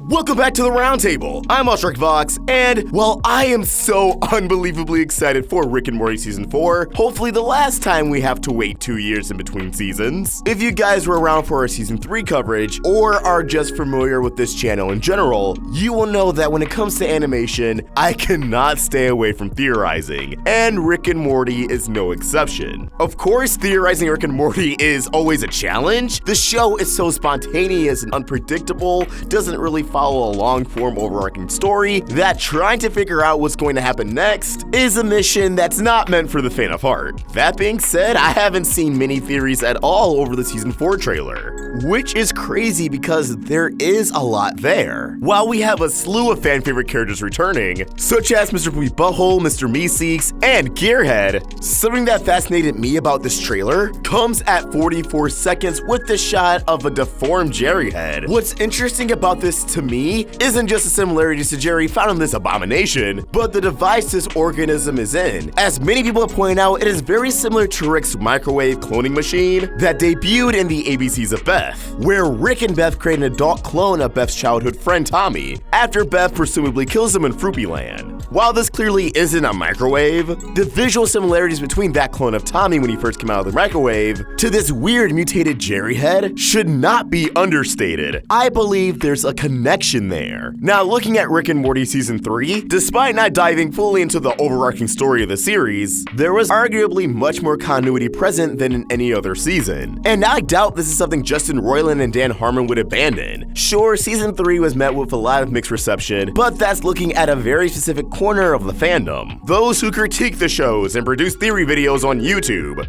Welcome back to the Roundtable. I'm Vox, and, well, I am so unbelievably excited for Rick and Morty Season 4, hopefully the last time we have to wait 2 years in between seasons. If you guys were around for our Season 3 coverage, or are just familiar with this channel in general, you will know that when it comes to animation, I cannot stay away from theorizing, and Rick and Morty is no exception. Of course, theorizing Rick and Morty is always a challenge. The show is so spontaneous and unpredictable, doesn't really follow a long-form overarching story, that trying to figure out what's going to happen next is a mission that's not meant for the faint of heart. That being said, I haven't seen many theories at all over the Season 4 trailer, which is crazy because there is a lot there. While we have a slew of fan-favorite characters returning, such as Mr. Poopybutthole, Mr. Meeseeks, and Gearhead, something that fascinated me about this trailer comes at 44 seconds with the shot of a deformed Jerry head. What's interesting about this to me isn't just the similarities to Jerry found in this abomination, but the device this organism is in. As many people have pointed out, it is very similar to Rick's microwave cloning machine that debuted in the ABCs of Beth, where Rick and Beth create an adult clone of Beth's childhood friend Tommy, after Beth presumably kills him in Fruipyland. While this clearly isn't a microwave, the visual similarities between that clone of Tommy when he first came out of the microwave to this weird mutated Jerry head should not be understated. I believe there's a connection there. Now, looking at Rick and Morty Season 3, despite not diving fully into the overarching story of the series, there was arguably much more continuity present than in any other season. And I doubt this is something Justin Roiland and Dan Harmon would abandon. Sure, Season 3 was met with a lot of mixed reception, but that's looking at a very specific corner of the fandom. Those who critique the shows and produce theory videos on YouTube.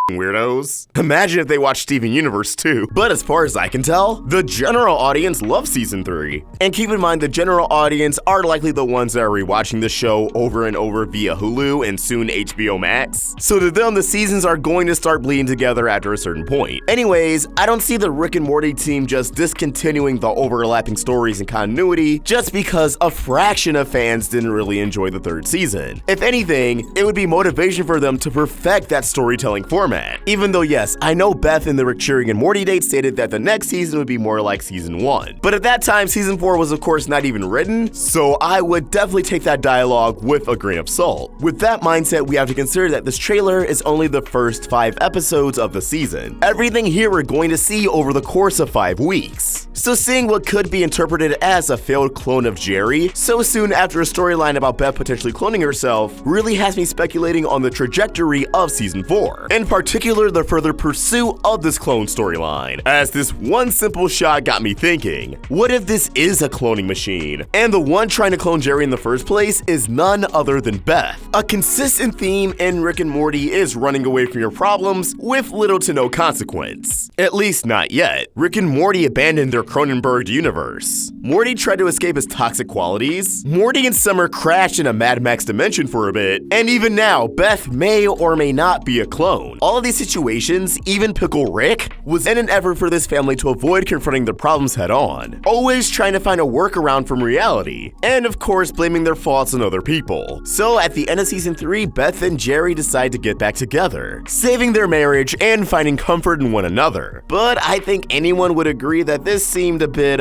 Weirdos. Imagine if they watched Steven Universe too. But as far as I can tell, the general audience loves Season 3. And keep in mind, the general audience are likely the ones that are rewatching the show over and over via Hulu and soon HBO Max. So to them, the seasons are going to start bleeding together after a certain point. Anyways, I don't see the Rick and Morty team just discontinuing the overlapping stories and continuity just because a fraction of fans didn't really enjoy the third season. If anything, it would be motivation for them to perfect that storytelling format. Even though, yes, I know Beth in the Rick Cheering and Morty date stated that the next season would be more like Season 1. But at that time, Season 4 was of course not even written, so I would definitely take that dialogue with a grain of salt. With that mindset, we have to consider that this trailer is only the first 5 episodes of the season. Everything here we're going to see over the course of 5 weeks. So seeing what could be interpreted as a failed clone of Jerry so soon after a storyline about Beth potentially cloning herself really has me speculating on the trajectory of Season 4. In particular, the further pursuit of this clone storyline, as this one simple shot got me thinking, what if this is a cloning machine, and the one trying to clone Jerry in the first place is none other than Beth? A consistent theme in Rick and Morty is running away from your problems with little to no consequence. At least not yet. Rick and Morty abandoned their Cronenberg universe. Morty tried to escape his toxic qualities. Morty and Summer crashed in a Mad Max dimension for a bit, and even now, Beth may or may not be a clone. All of these situations, even Pickle Rick, was in an effort for this family to avoid confronting their problems head on, always trying to find a workaround from reality, and of course blaming their faults on other people. So at the end of Season 3, Beth and Jerry decide to get back together, saving their marriage and finding comfort in one another. But I think anyone would agree that this seemed a bit,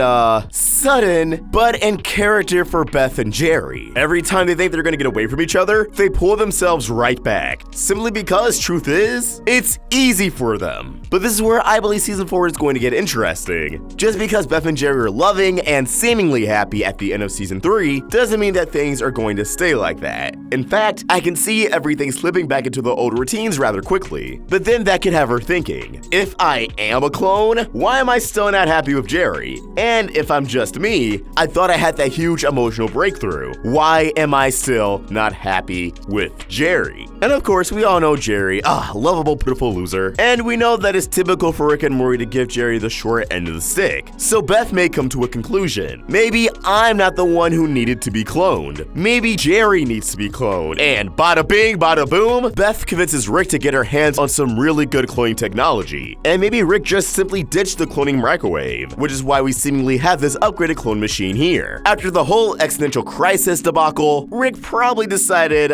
sudden, but in character for Beth and Jerry. Every time they think they're gonna get away from each other, they pull themselves right back, simply because truth is, it's easy for them. But this is where I believe Season 4 is going to get interesting. Just because Beth and Jerry are loving and seemingly happy at the end of Season 3 doesn't mean that things are going to stay like that. In fact, I can see everything slipping back into the old routines rather quickly. But then that could have her thinking, if I am a clone, why am I still not happy with Jerry? And if I'm just me, I thought I had that huge emotional breakthrough. Why am I still not happy with Jerry? And of course, we all know Jerry, lovable, pitiful loser. And we know that it's typical for Rick and Morty to give Jerry the short end of the stick. So Beth may come to a conclusion. Maybe I'm not the one who needed to be cloned. Maybe Jerry needs to be cloned. And bada bing, bada boom, Beth convinces Rick to get her hands on some really good cloning technology. And maybe Rick just simply ditched the cloning microwave, which is why we seemingly have this upgraded clone machine here. After the whole existential crisis debacle, Rick probably decided,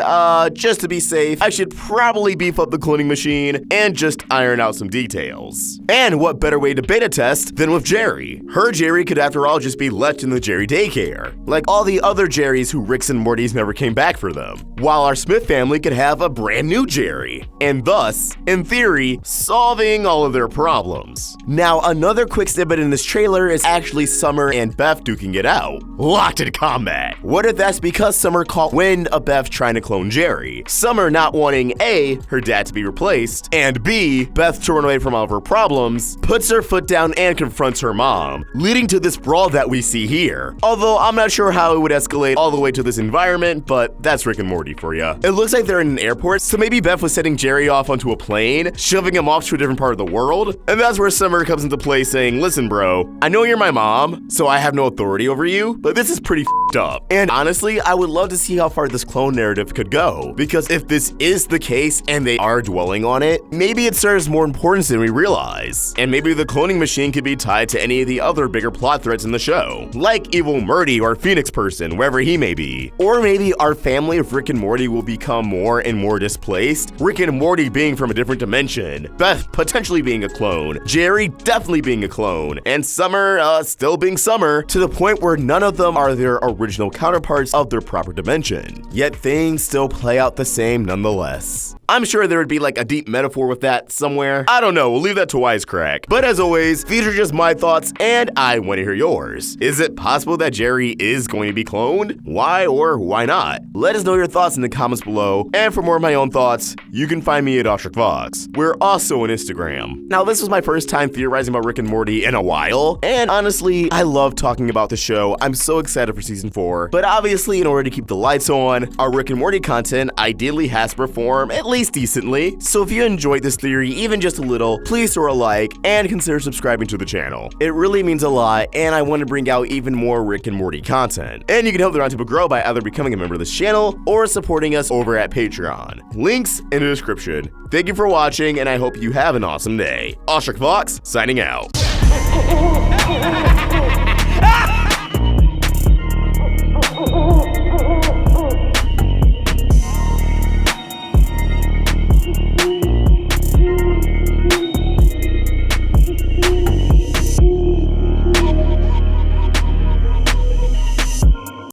just to be safe, life, I should probably beef up the cloning machine and just iron out some details. And what better way to beta test than with Jerry? Her Jerry could after all just be left in the Jerry daycare, like all the other Jerrys who Ricks and Mortys never came back for them, while our Smith family could have a brand new Jerry, and thus, in theory, solving all of their problems. Now, another quick snippet in this trailer is actually Summer and Beth duking it out. Locked in combat. What if that's because Summer caught wind of Beth trying to clone Jerry? Summer not wanting A, her dad to be replaced, and B, Beth to run away from all of her problems, puts her foot down and confronts her mom, leading to this brawl that we see here. Although I'm not sure how it would escalate all the way to this environment, but that's Rick and Morty for ya. It looks like they're in an airport, so maybe Beth was sending Jerry off onto a plane, shoving him off to a different part of the world, and that's where Summer comes into play saying, listen bro, I know you're my mom, so I have no authority over you, but this is pretty f***ed up. And honestly, I would love to see how far this clone narrative could go, because if this is the case and they are dwelling on it, maybe it serves more importance than we realize. And maybe the cloning machine could be tied to any of the other bigger plot threads in the show, like Evil Morty or Phoenix Person, wherever he may be. Or maybe our family of Rick and Morty will become more and more displaced, Rick and Morty being from a different dimension, Beth potentially being a clone, Jerry definitely being a clone, and Summer still being Summer, to the point where none of them are their original counterparts of their proper dimension. Yet things still play out the same nonetheless. I'm sure there would be like a deep metaphor with that somewhere. I don't know, we'll leave that to Wisecrack. But as always, these are just my thoughts and I want to hear yours. Is it possible that Jerry is going to be cloned? Why or why not? Let us know your thoughts in the comments below. And for more of my own thoughts, you can find me at OstricVox. We're also on Instagram. Now this was my first time theorizing about Rick and Morty in a while. And honestly, I love talking about the show. I'm so excited for season 4. But obviously, in order to keep the lights on, our Rick and Morty content ideally has to perform at least decently. So if you enjoyed this theory even just a little, please throw a like and consider subscribing to the channel. It really means a lot and I want to bring out even more Rick and Morty content. And you can help the Roundtable grow by either becoming a member of this channel or supporting us over at Patreon. Links in the description. Thank you for watching and I hope you have an awesome day. OstricVox signing out.